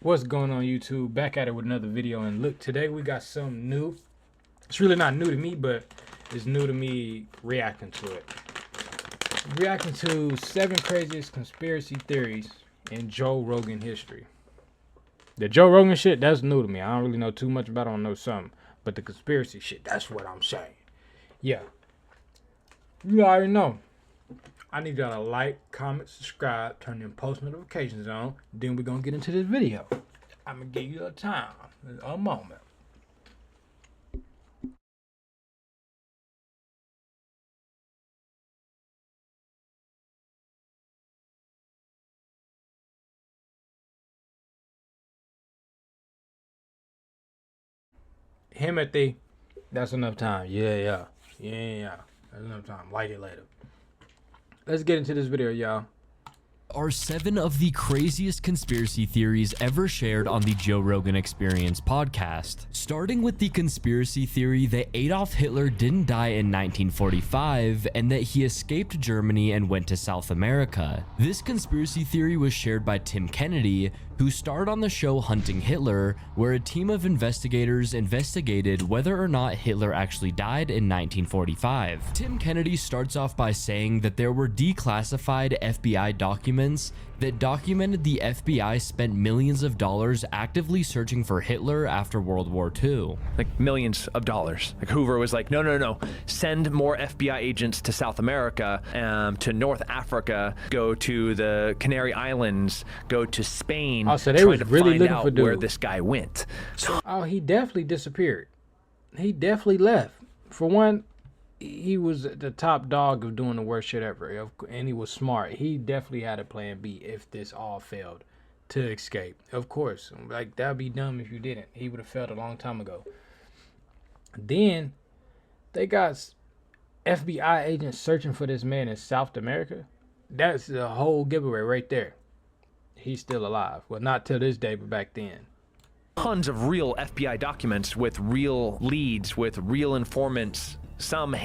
What's going on, YouTube? Back at it with another video, and look, today we got something new. It's really not new to me, but it's new to me reacting to it. Reacting to 7 craziest conspiracy theories in Joe Rogan history. The Joe Rogan shit, that's new to me. I don't really know too much about it. I don't know something. But the conspiracy shit, that's what I'm saying. Yeah. You already know. I need y'all to like, comment, subscribe, turn them post notifications on. Then we're going to get into this video. I'm going to give you a time, a moment. Timothy, that's enough time. Yeah. That's enough time. Like it later. Let's get into this video, y'all. Are 7 of the craziest conspiracy theories ever shared on the Joe Rogan Experience podcast. Starting with the conspiracy theory that Adolf Hitler didn't die in 1945 and that he escaped Germany and went to South America. This conspiracy theory was shared by Tim Kennedy, who starred on the show Hunting Hitler, where a team of investigators investigated whether or not Hitler actually died in 1945. Tim Kennedy starts off by saying that there were declassified FBI documents that documented the FBI spent millions of dollars actively searching for Hitler after World War II. Like millions of dollars. Like Hoover was like, no. Send more FBI agents to South America, to North Africa, go to the Canary Islands, go to Spain. Oh, so they was really looking for dude. Where this guy went. Oh, he definitely disappeared. He definitely left. For one, he was the top dog of doing the worst shit ever, and he was smart. He definitely had a plan B if this all failed to escape. Of course, like that'd be dumb if you didn't. He would have failed a long time ago. Then they got FBI agents searching for this man in South America. That's the whole giveaway right there. He's still alive. Well, not till this day, but back then. Tons of real FBI documents with real leads, with real informants. Some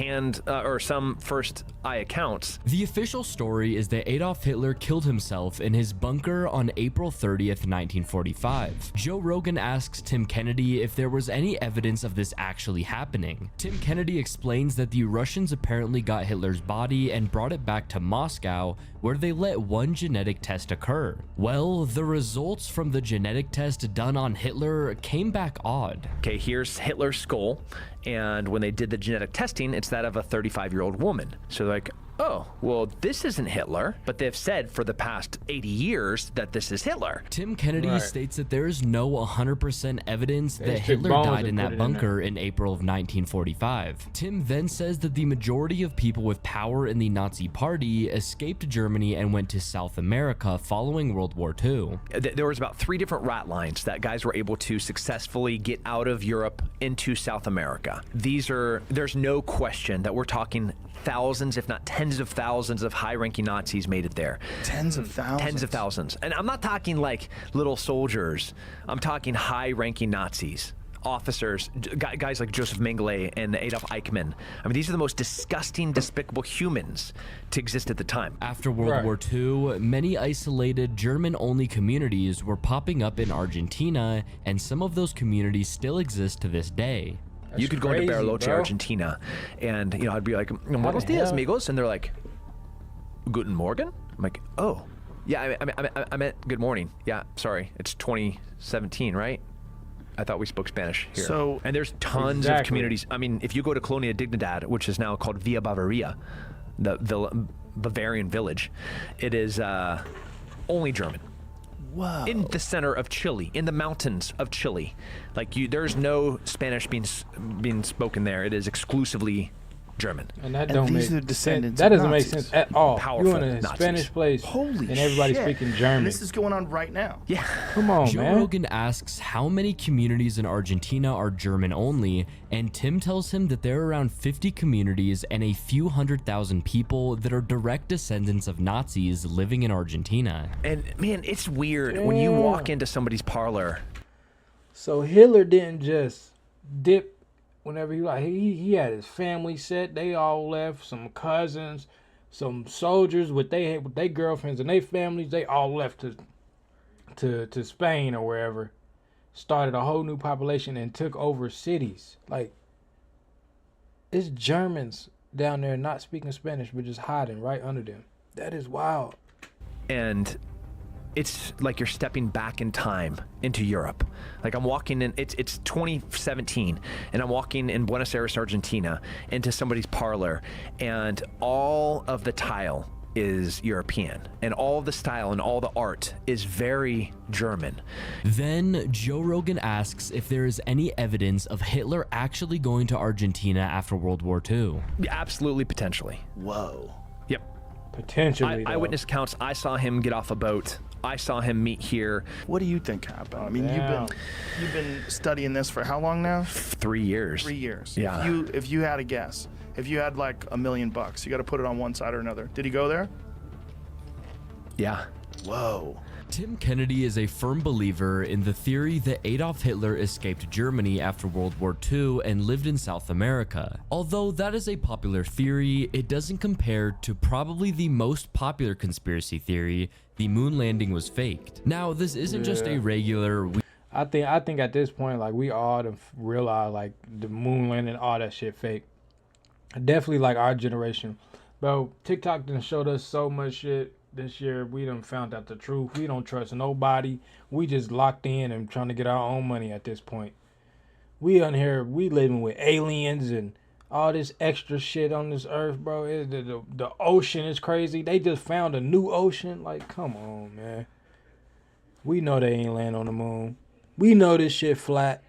some first eye accounts. The official story is that Adolf Hitler killed himself in his bunker on April 30th, 1945. Joe Rogan asks Tim Kennedy if there was any evidence of this actually happening. Tim Kennedy explains that the Russians apparently got Hitler's body and brought it back to Moscow, where they let one genetic test occur. Well, the results from the genetic test done on Hitler came back odd. Okay, here's Hitler's skull. And when they did the genetic testing, it's that of a 35-year-old woman. So they're like, oh, well, this isn't Hitler, but they've said for the past 80 years that this is Hitler. Tim Kennedy states that there is no 100% evidence that Hitler died in that bunker in April of 1945. Tim then says that the majority of people with power in the Nazi Party escaped Germany and went to South America following World War II. There was about 3 different rat lines that guys were able to successfully get out of Europe into South America. There's no question that we're talking thousands, if not tens of thousands of high-ranking Nazis made it there. Tens of thousands? Tens of thousands. And I'm not talking like little soldiers. I'm talking high-ranking Nazis. Officers, guys like Joseph Mengele and Adolf Eichmann. I mean, these are the most disgusting, despicable humans to exist at the time. After World War II, many isolated German-only communities were popping up in Argentina, and some of those communities still exist to this day. You could go into Bariloche, Argentina, and I'd be like, "Buenos dias, amigos," and they're like, "Guten Morgen." I'm like, "Oh, yeah, I meant good morning. Yeah, sorry, it's 2017, right? I thought we spoke Spanish here." So, and there's tons of communities. I mean, if you go to Colonia Dignidad, which is now called Villa Bavaria, the Bavarian village, it is only German. Whoa. In the center of Chile, in the mountains of Chile. Like there's no Spanish being spoken there. It is exclusively German. And that don't make sense. That doesn't make sense at all. Powerful You're in a Nazis. Spanish place, holy and everybody's shit. speaking German. And this is going on right now. Yeah. Come on, Joe man. Rogan asks how many communities in Argentina are German only, and Tim tells him that there are around 50 communities and a few 100,000 people that are direct descendants of Nazis living in Argentina. And man, it's weird when you walk into somebody's parlor. So Hitler didn't just dip whenever he had his family set. They all left. Some cousins, some soldiers with their girlfriends and their families. They all left to to Spain or wherever, started a whole new population and took over cities. Like, it's Germans down there not speaking Spanish but just hiding right under them. That is wild. And it's like you're stepping back in time into Europe. Like I'm walking in, it's 2017, and I'm walking in Buenos Aires, Argentina, into somebody's parlor, and all of the tile is European, and all the style and all the art is very German. Then Joe Rogan asks if there is any evidence of Hitler actually going to Argentina after World War II. Yeah, absolutely, potentially. Whoa. Yep. Potentially, Eyewitness accounts. I saw him get off a boat. I saw him meet here. What do you think happened? I mean, damn. you've been studying this for how long now? 3 years. 3 years. Yeah. If you had a guess, if you had like $1 million, you got to put it on one side or another. Did he go there? Yeah. Whoa. Tim Kennedy is a firm believer in the theory that Adolf Hitler escaped Germany after World War II and lived in South America. Although that is a popular theory, it doesn't compare to probably the most popular conspiracy theory, the moon landing was faked. Now, this isn't just a regular... I think at this point, like, we all have realized, like, the moon landing, all that shit fake. Definitely, like, our generation. Bro, TikTok done showed us so much shit this year. We done found out the truth. We don't trust nobody. We just locked in and trying to get our own money at this point. We on here, we living with aliens and all this extra shit on this earth, bro. The ocean is crazy. They just found a new ocean. Like, come on, man. We know they ain't land on the moon. We know this shit flat.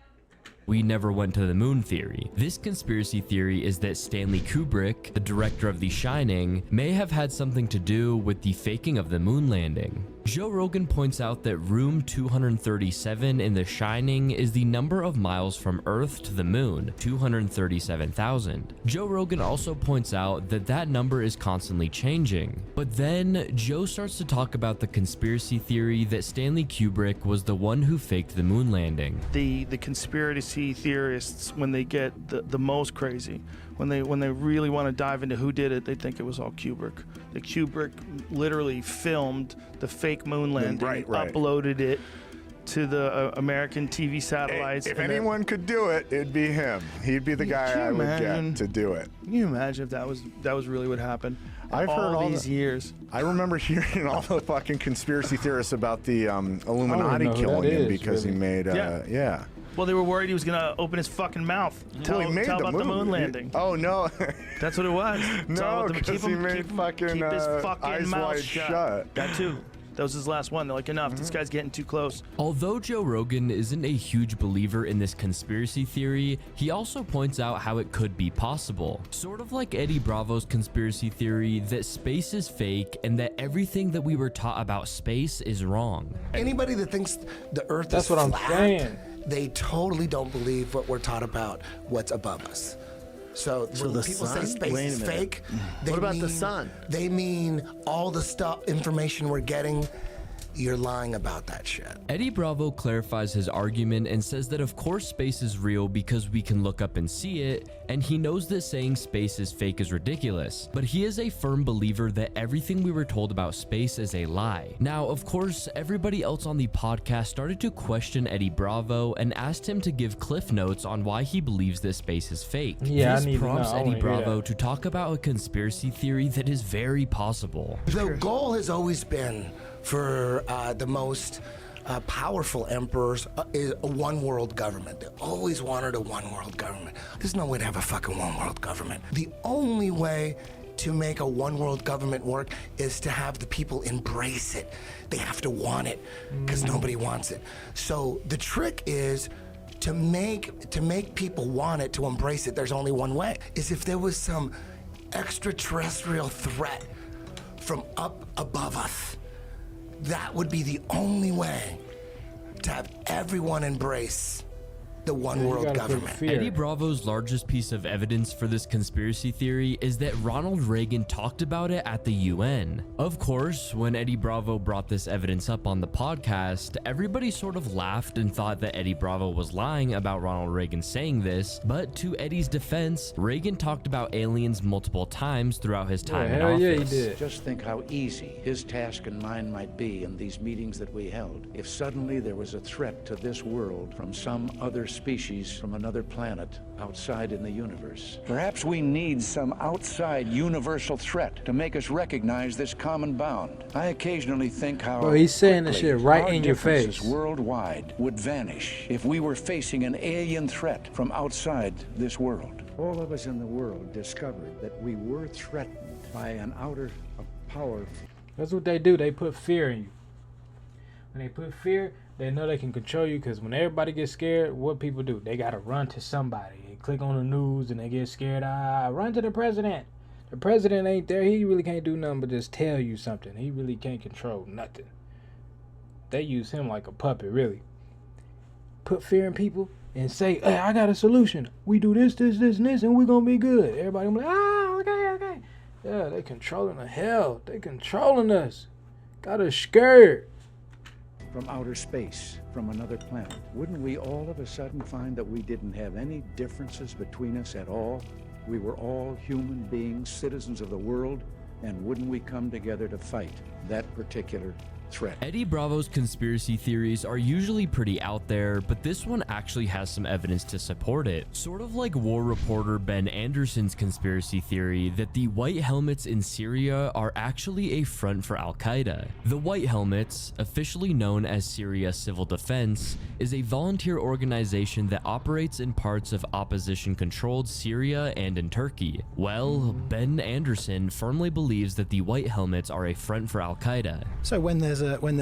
We never went to the moon theory. This conspiracy theory is that Stanley Kubrick, the director of The Shining, may have had something to do with the faking of the moon landing. Joe Rogan points out that room 237 in The Shining is the number of miles from Earth to the moon, 237,000. Joe Rogan also points out that that number is constantly changing. But then Joe starts to talk about the conspiracy theory that Stanley Kubrick was the one who faked the moon landing. The conspiracy theorists, when they get the most crazy, when they really want to dive into who did it, they think it was all Kubrick. The Kubrick literally filmed the fake moon landing, right. uploaded it to the American TV satellites. If anyone could do it, it'd be him. He'd be the guy I would get to do it. Can you imagine if that was really what happened? I've heard all these years. I remember hearing all the fucking conspiracy theorists about the Illuminati killing him because really. He made yeah. Well, they were worried he was gonna open his fucking mouth. Tell about the moon landing. Oh no. That's what it was. No, because he made fucking keep his fucking Eyes mouth Wide Shut. That too. That was his last one. They're like, enough. This guy's getting too close. Although Joe Rogan isn't a huge believer in this conspiracy theory, he also points out how it could be possible. Sort of like Eddie Bravo's conspiracy theory that space is fake and that everything that we were taught about space is wrong. Anybody that thinks the Earth That's is what I'm flat, saying. they totally don't believe what we're taught about what's above us. So when the people sun? say space Wait a is minute. fake, What about the sun? They mean all the information we're getting. You're lying about that shit. Eddie Bravo clarifies his argument and says that of course space is real because we can look up and see it, and he knows that saying space is fake is ridiculous, but he is a firm believer that everything we were told about space is a lie. Now, of course, everybody else on the podcast started to question Eddie Bravo and asked him to give cliff notes on why he believes that space is fake. Yeah, I this need to prompts know. I Eddie wanna hear Bravo that. to talk about a conspiracy theory that is very possible. The goal has always been for the most powerful emperors is a one world government. They always wanted a one world government. There's no way to have a fucking one world government. The only way to make a one world government work is to have the people embrace it. They have to want it because nobody wants it. So the trick is to make people want it, to embrace it. There's only one way, is if there was some extraterrestrial threat from up above us. That would be the only way to have everyone embrace the one world government. Eddie Bravo's largest piece of evidence for this conspiracy theory is that Ronald Reagan talked about it at the UN. Of course, when Eddie Bravo brought this evidence up on the podcast, everybody sort of laughed and thought that Eddie Bravo was lying about Ronald Reagan saying this, but to Eddie's defense, Reagan talked about aliens multiple times throughout his time in office. Yeah, he did. Just think how easy his task and mine might be in these meetings that we held if suddenly there was a threat to this world from some other species from another planet outside in the universe. Perhaps we need some outside universal threat to make us recognize this common bound. I occasionally think how Bro, he's saying this shit right our in your differences face. worldwide would vanish if we were facing an alien threat from outside this world. All of us in the world discovered that we were threatened by an outer power. That's what they do. They put fear in you. When they put fear, they know they can control you, because when everybody gets scared, what people do? They got to run to somebody. They click on the news and they get scared. Run to the president. The president ain't there. He really can't do nothing but just tell you something. He really can't control nothing. They use him like a puppet, really. Put fear in people and say, hey, I got a solution. We do this, this, this, and this, and we're going to be good. Everybody gonna be like, okay. Yeah, they controlling the hell. They controlling us. Got us scared. From outer space, from another planet. Wouldn't we all of a sudden find that we didn't have any differences between us at all? We were all human beings, citizens of the world, and wouldn't we come together to fight that particular threat? Eddie Bravo's conspiracy theories are usually pretty out there, but this one actually has some evidence to support it. Sort of like war reporter Ben Anderson's conspiracy theory that the white helmets in Syria are actually a front for Al-Qaeda. The White Helmets, officially known as Syria Civil Defense, is a volunteer organization that operates in parts of opposition-controlled Syria and in Turkey. Well, Ben Anderson firmly believes that the White Helmets are a front for Al-Qaeda. So when there's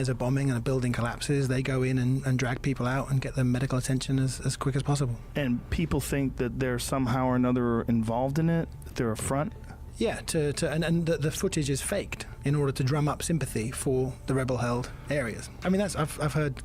a bombing and a building collapses, they go in and drag people out and get them medical attention as quick as possible. And people think that they're somehow or another involved in it, that they're a front. Yeah, and the footage is faked in order to drum up sympathy for the rebel-held areas. I mean, I've heard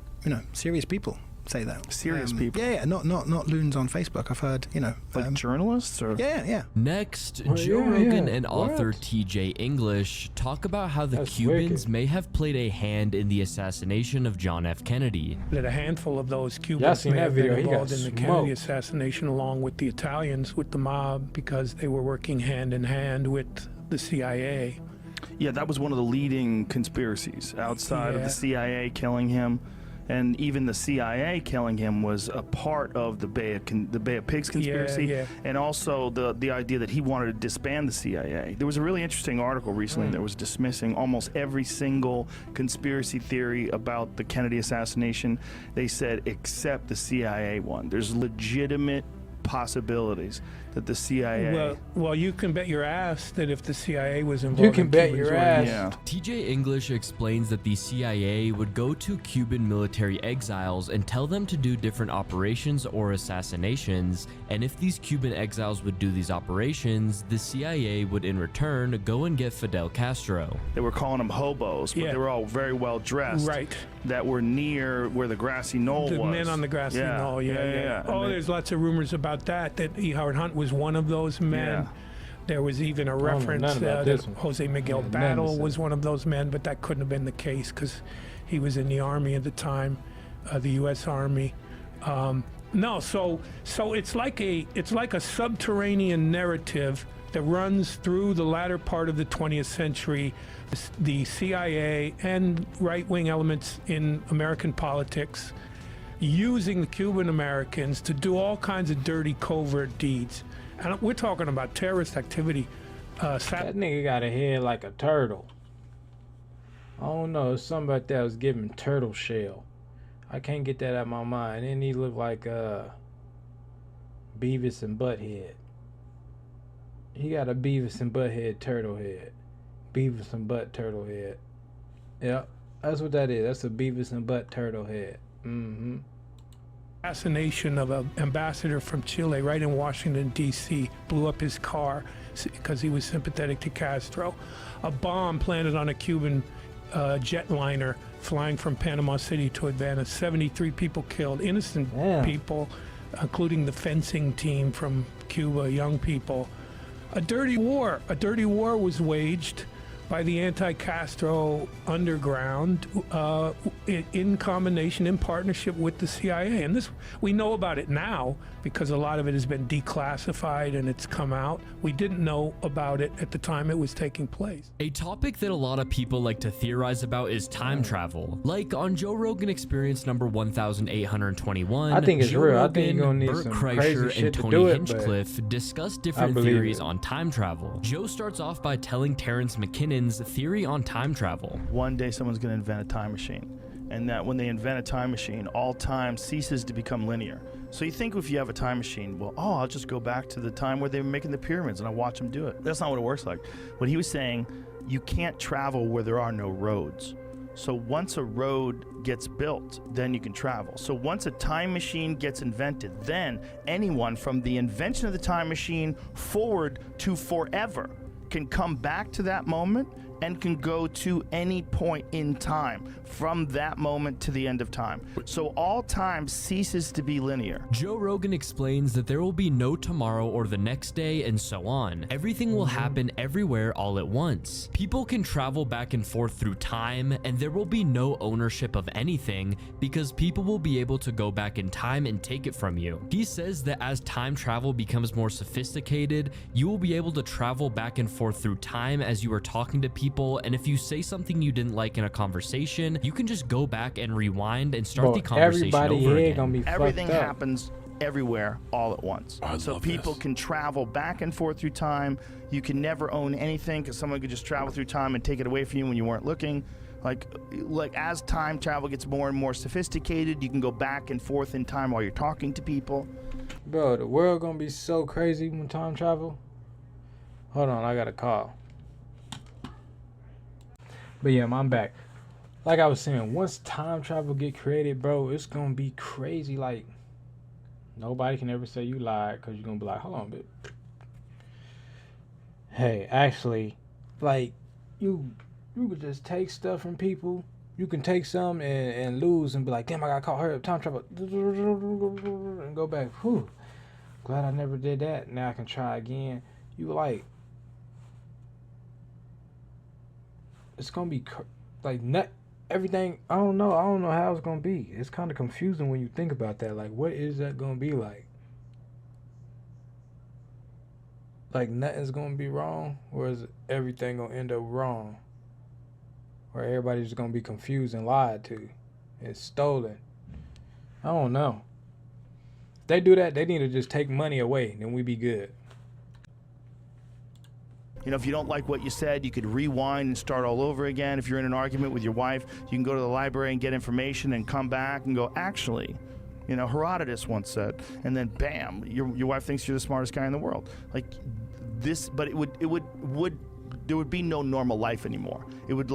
serious people say that. Serious people. Yeah, not loons on Facebook. I've heard like journalists or yeah. Next, Joe Rogan and author T.J. English talk about how the Cubans may have played a hand in the assassination of John F. Kennedy. That a handful of those Cubans may have been involved in the Kennedy assassination, along with the Italians, with the mob, because they were working hand in hand with the CIA. Yeah, that was one of the leading conspiracies outside of the CIA killing him. And even the CIA killing him was a part of the Bay of Pigs conspiracy, and also the idea that he wanted to disband the CIA. There was a really interesting article recently that was dismissing almost every single conspiracy theory about the Kennedy assassination. They said except the CIA one. There's legitimate possibilities that the CIA... Well, you can bet your ass that if the CIA was involved, you can bet your ass. Yeah. TJ English explains that the CIA would go to Cuban military exiles and tell them to do different operations or assassinations, and if these Cuban exiles would do these operations, the CIA would in return go and get Fidel Castro. They were calling them hobos, but they were all very well dressed. Right. That were near where the grassy knoll was. The men on the grassy knoll, yeah. Oh, there's lots of rumors about that E. Howard Hunt was one of those men. Yeah. There was even a reference that Jose Miguel Battle was one of those men, but that couldn't have been the case because he was in the Army at the time, the U.S. Army. No, so it's like a subterranean narrative that runs through the latter part of the 20th century. The CIA and right-wing elements in American politics using the Cuban Americans to do all kinds of dirty covert deeds. And we're talking about terrorist activity. That nigga got a head like a turtle. I don't know, it's something about that was giving turtle shell. I can't get that out of my mind. And he looked like Beavis and Butthead. He got a Beavis and Butthead turtle head. Beavis and Butt turtle head. Yep, that's what that is. That's a Beavis and Butt turtle head. Assassination of an ambassador from Chile right in Washington, D.C. blew up his car because he was sympathetic to Castro. A bomb planted on a Cuban jetliner flying from Panama City to Havana. 73 people killed, innocent people. including the fencing team from Cuba, young people. A dirty war was waged by the anti-Castro underground in combination, in partnership with the CIA. And this, we know about it now because a lot of it has been declassified and it's come out. We didn't know about it at the time it was taking place. A topic that a lot of people like to theorize about is time travel. Like on Joe Rogan Experience number 1821, I think it's Joe real. Rogan, I think you're gonna need Bert some Kreischer, crazy and shit to Tony do it, Hinchcliffe discuss different believe theories it. on time travel. Joe starts off by telling Terrence McKinnon's theory on time travel. One day someone's going to invent a time machine, and that when they invent a time machine, all time ceases to become linear. So you think if you have a time machine, well, oh, I'll just go back to the time where they were making the pyramids and I'll watch them do it. That's not what it works like. What he was saying, you can't travel where there are no roads. So once a road gets built, then you can travel. So once a time machine gets invented, then anyone from the invention of the time machine forward to forever can come back to that moment and can go to any point in time from that moment to the end of time. So all time ceases to be linear. Joe Rogan explains that there will be no tomorrow or the next day and so on. Everything will happen everywhere all at once. People can travel back and forth through time, and there will be no ownership of anything because people will be able to go back in time and take it from you. He says that as time travel becomes more sophisticated, you will be able to travel back and forth through time as you are talking to people, and if you say something you didn't like in a conversation, you can just go back and rewind and start the conversation over again. Everything happens everywhere all at once. So people can travel back and forth through time. You can never own anything because someone could just travel through time and take it away from you when you weren't looking. Like as time travel gets more and more sophisticated, you can go back and forth in time while you're talking to people. Bro, the world gonna be so crazy when time travel. Hold on, I got a call. But yeah, I'm back. Like I was saying, once time travel get created, bro, it's gonna be crazy. Like, nobody can ever say you lied because you're gonna be like, hold on a bit. Hey, actually, like, you could just take stuff from people. You can take some and lose and be like, damn, I got caught. Hurry up, time travel. And go back. Whew. Glad I never did that. Now I can try again. You like, it's gonna be like not everything. I don't know how it's gonna be. It's kind of confusing when you think about that. Like, what is that gonna be like? Like, nothing's gonna be wrong, or is everything gonna end up wrong? Or everybody's just gonna be confused and lied to and stolen? I don't know. If they do that, they need to just take money away, then we be good. You know, if you don't like what you said, you could rewind and start all over again. If you're in an argument with your wife, you can go to the library and get information and come back and go, actually, you know, Herodotus once said, and then bam, your wife thinks you're the smartest guy in the world. Like this, but there would be no normal life anymore. It would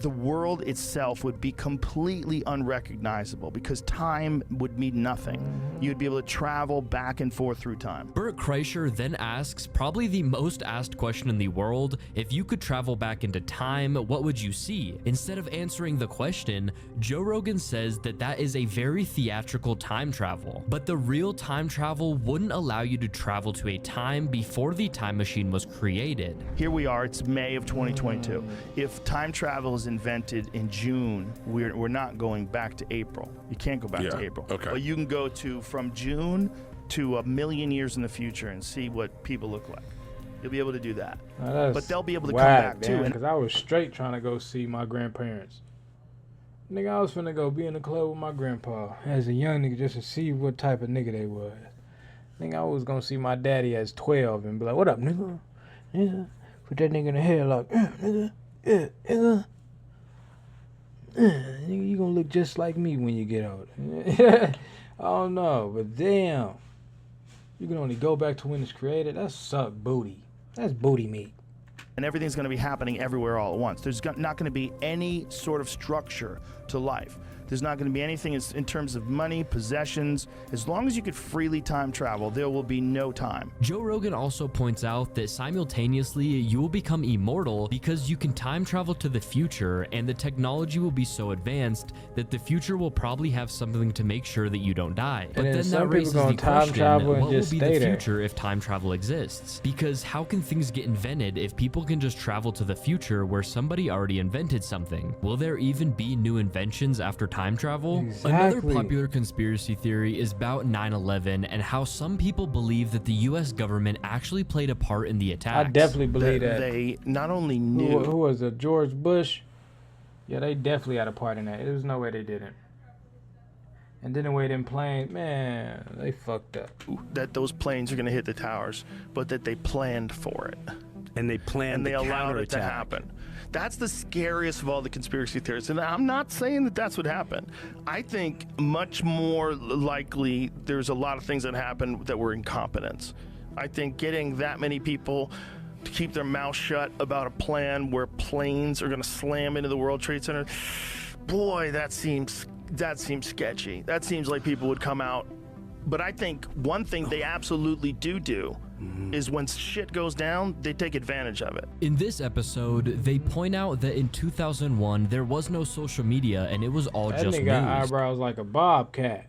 the world itself would be completely unrecognizable because time would mean nothing. You'd be able to travel back and forth through time. Bert Kreischer then asks probably the most asked question in the world: if you could travel back into time, what would you see? Instead of answering the question, Joe Rogan says that is a very theatrical time travel, but the real time travel wouldn't allow you to travel to a time before the time machine was created. Here we are, it's May of 2022. If time travel is invented in June, we're not going back to April. You can't go back to April. Okay. But you can go from June to a million years in the future and see what people look like. You'll be able to do that. But they'll be able to come back too. Because I was straight trying to go see my grandparents. Nigga, I was finna go be in the club with my grandpa as a young nigga just to see what type of nigga they was. Nigga, I was gonna see my daddy as 12 and be like, what up, nigga? Yeah. Put that nigga in the hair like, nigga. Yeah, nigga. Nigga, you gonna look just like me when you get older. I don't know, but damn, you can only go back to when it's created. That's suck booty. That's booty meat. And everything's going to be happening everywhere all at once. There's not going to be any sort of structure to life. There's not going to be anything in terms of money, possessions. As long as you could freely time travel, there will be no time. Joe Rogan also points out that simultaneously you will become immortal because you can time travel to the future, and the technology will be so advanced that the future will probably have something to make sure that you don't die. But then that raises the question, what will be the future if time travel exists? Because how can things get invented if people can just travel to the future where somebody already invented something? Will there even be new inventions after time travel? Exactly. Another popular conspiracy theory is about 9/11 and how some people believe that the US government actually played a part in the attacks. I definitely believe that. They not only knew... Who was it? George Bush? Yeah, they definitely had a part in that. There's no way they didn't. And then the way them planes, man, they fucked up. That those planes are going to hit the towers, but that they planned for it. And they planned and they allowed it to happen. That's the scariest of all the conspiracy theories. And I'm not saying that that's what happened. I think much more likely there's a lot of things that happened that were incompetence. I think getting that many people to keep their mouth shut about a plan where planes are going to slam into the World Trade Center, boy, that seems sketchy. That seems like people would come out. But I think one thing they absolutely do is when shit goes down, they take advantage of it. In this episode, they point out that in 2001, there was no social media and it was all just news. That nigga got eyebrows like a bobcat.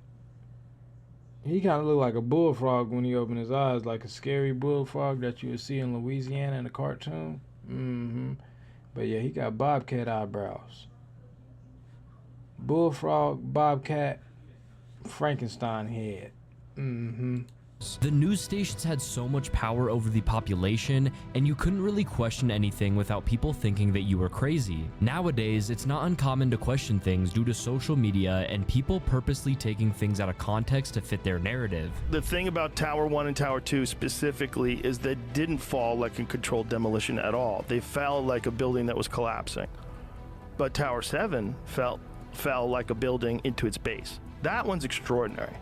He kind of looked like a bullfrog when he opened his eyes, like a scary bullfrog that you would see in Louisiana in a cartoon. But yeah, he got bobcat eyebrows. Bullfrog, bobcat, Frankenstein head. The news stations had so much power over the population, and you couldn't really question anything without people thinking that you were crazy. Nowadays, it's not uncommon to question things due to social media and people purposely taking things out of context to fit their narrative. The thing about Tower 1 and Tower 2 specifically is they didn't fall like a controlled demolition at all. They fell like a building that was collapsing. But Tower 7 fell like a building into its base. That one's extraordinary.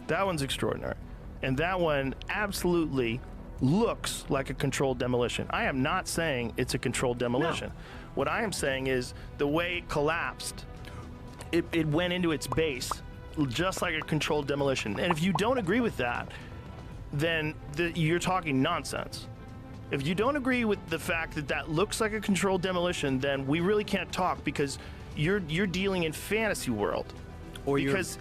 That one's extraordinary. And that one absolutely looks like a controlled demolition. I am not saying it's a controlled demolition. No. What I am saying is the way it collapsed, it went into its base just like a controlled demolition. And if you don't agree with that, then you're talking nonsense. If you don't agree with the fact that that looks like a controlled demolition, then we really can't talk because you're dealing in fantasy world. Or because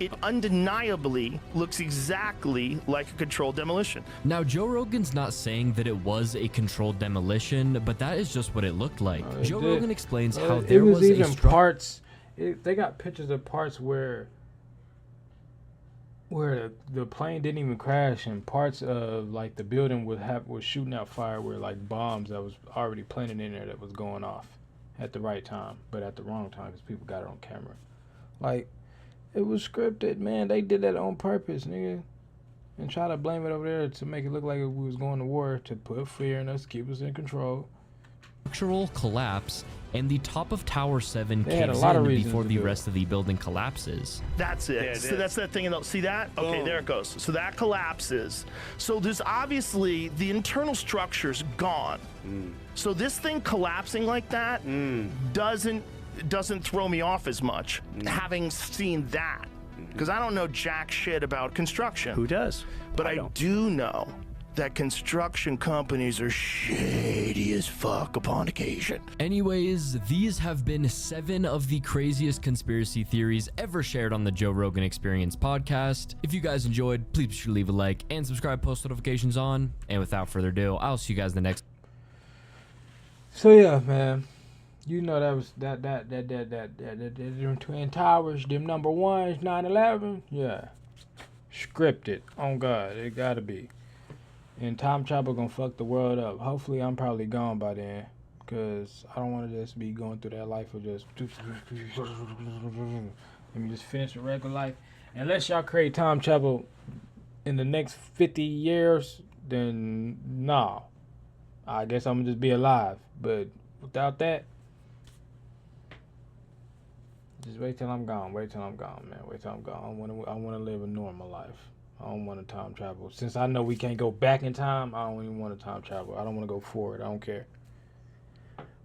it undeniably looks exactly like a controlled demolition. Now, Joe Rogan's not saying that it was a controlled demolition, but that is just what it looked like. Joe Rogan explains how there was even parts. They got pictures of parts where the plane didn't even crash, and parts of like the building was shooting out fire, where like bombs that was already planted in there that was going off at the right time, but at the wrong time because people got it on camera. Like, it was scripted, man. They did that on purpose, nigga. And try to blame it over there to make it look like we was going to war, to put fear in us, keep us in control. Structural collapse, and the top of Tower 7 caves in before the rest of the building collapses. That's it. Yeah, so that's that thing. See that? Okay, there it goes. So that collapses. So there's obviously the internal structure's gone. So this thing collapsing like that doesn't throw me off as much, having seen that, because I don't know jack shit about construction. Who does? But I do know that construction companies are shady as fuck upon occasion. Anyways, these have been 7 of the craziest conspiracy theories ever shared on the Joe Rogan Experience podcast. If you guys enjoyed, please be sure to leave a like and subscribe, post notifications on. And without further ado, I'll see you guys in the next. So yeah, man. You know that was them Twin Towers, them number ones, 9/11. Yeah, scripted. On God, it gotta be. And time travel gonna fuck the world up. Hopefully, I'm probably gone by then, cause I don't want to just be going through that life of just let me just finish a regular life. Unless y'all create time travel in the next 50 years, then nah. I guess I'm gonna just be alive. But without that. Just wait till I'm gone. Wait till I'm gone, man. Wait till I'm gone. I want to live a normal life. I don't want to time travel. Since I know we can't go back in time, I don't even want to time travel. I don't want to go forward. I don't care.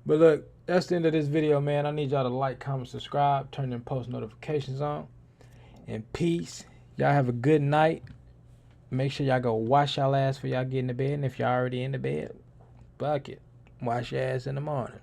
But look, that's the end of this video, man. I need y'all to like, comment, subscribe, turn them post notifications on. And peace. Y'all have a good night. Make sure y'all go wash y'all ass before y'all get in the bed. And if y'all already in the bed, fuck it. Wash your ass in the morning.